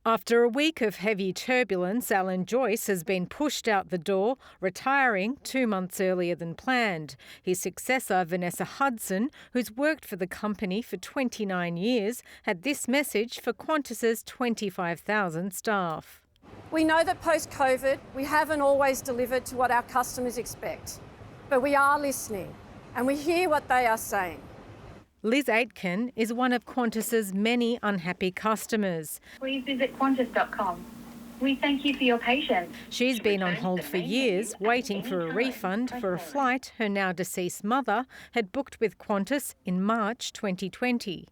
After a week of heavy turbulence, Alan Joyce has been pushed out the door, retiring 2 months earlier than planned. His successor, Vanessa Hudson, who's worked for the company for 29 years, had this message for Qantas's 25,000 staff. We know that post-COVID, we haven't always delivered to what our customers expect, but we are listening and we hear what they are saying. Liz Aitken is one of Qantas's many unhappy customers. Please visit qantas.com. We thank you for your patience. She's been on hold for years, waiting for a refund for a flight her now deceased mother had booked with Qantas in March 2020.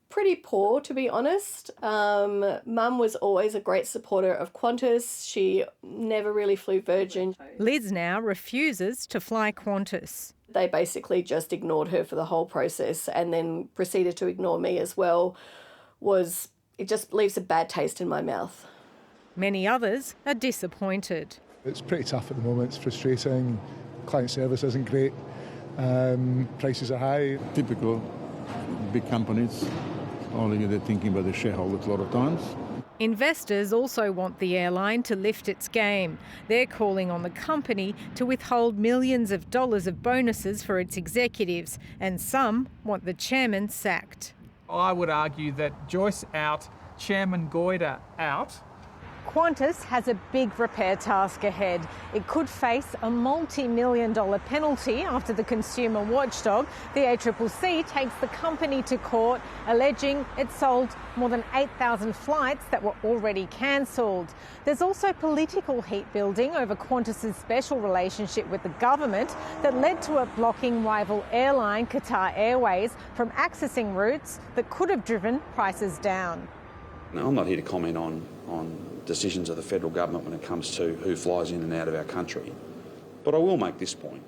Pretty poor, to be honest. Mum was always a great supporter of Qantas. She never really flew Virgin. Liz now refuses to fly Qantas. They basically just ignored her for the whole process and then proceeded to ignore me as well. It just leaves a bad taste in my mouth. Many others are disappointed. It's pretty tough at the moment, it's frustrating. Client service isn't great. Prices are high. Typical big companies, only they're thinking about the shareholders a lot of times. Investors also want the airline to lift its game. They're calling on the company to withhold millions of dollars of bonuses for its executives, and some want the chairman sacked. I would argue that Joyce out, Chairman Goyder out. Qantas has a big repair task ahead. It could face a multi-million-dollar penalty after the consumer watchdog, the ACCC, takes the company to court, alleging it sold more than 8,000 flights that were already cancelled. There's also political heat building over Qantas's special relationship with the government that led to it blocking rival airline Qatar Airways from accessing routes that could have driven prices down. Now, I'm not here to comment on decisions of the federal government when it comes to who flies in and out of our country. But I will make this point.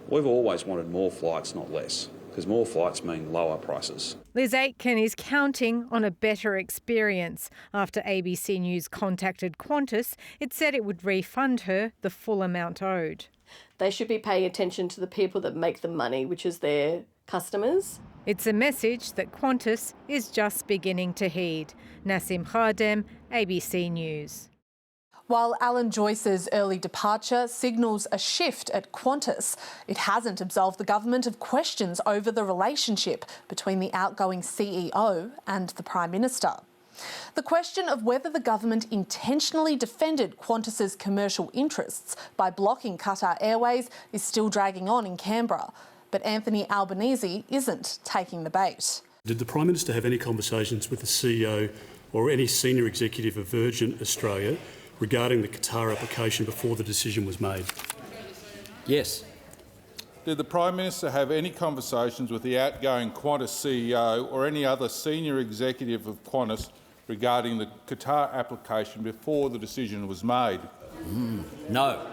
We've always wanted more flights, not less, because more flights mean lower prices. Liz Aitken is counting on a better experience. After ABC News contacted Qantas, it said it would refund her the full amount owed. They should be paying attention to the people that make the money, which is their customers. It's a message that Qantas is just beginning to heed. Nassim Khadem, ABC News. While Alan Joyce's early departure signals a shift at Qantas, it hasn't absolved the government of questions over the relationship between the outgoing CEO and the Prime Minister. The question of whether the government intentionally defended Qantas's commercial interests by blocking Qatar Airways is still dragging on in Canberra. But Anthony Albanese isn't taking the bait. Did the Prime Minister have any conversations with the CEO or any senior executive of Virgin Australia regarding the Qatar application before the decision was made? Yes. Did the Prime Minister have any conversations with the outgoing Qantas CEO or any other senior executive of Qantas regarding the Qatar application before the decision was made? No.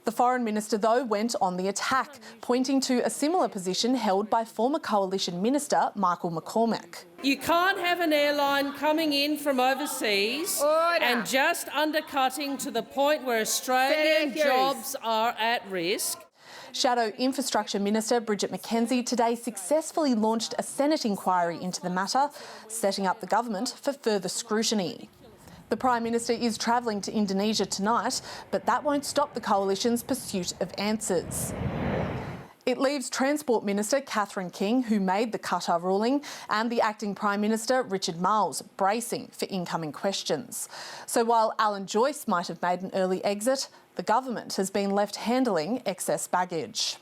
The Foreign Minister, though, went on the attack, pointing to a similar position held by former Coalition Minister Michael McCormack. You can't have an airline coming in from overseas and just undercutting to the point where Australian jobs are at risk. Shadow Infrastructure Minister Bridget McKenzie today successfully launched a Senate inquiry into the matter, setting up the government for further scrutiny. The Prime Minister is travelling to Indonesia tonight, but that won't stop the Coalition's pursuit of answers. It leaves Transport Minister Catherine King, who made the Qatar ruling, and the Acting Prime Minister Richard Marles bracing for incoming questions. So while Alan Joyce might have made an early exit, the government has been left handling excess baggage.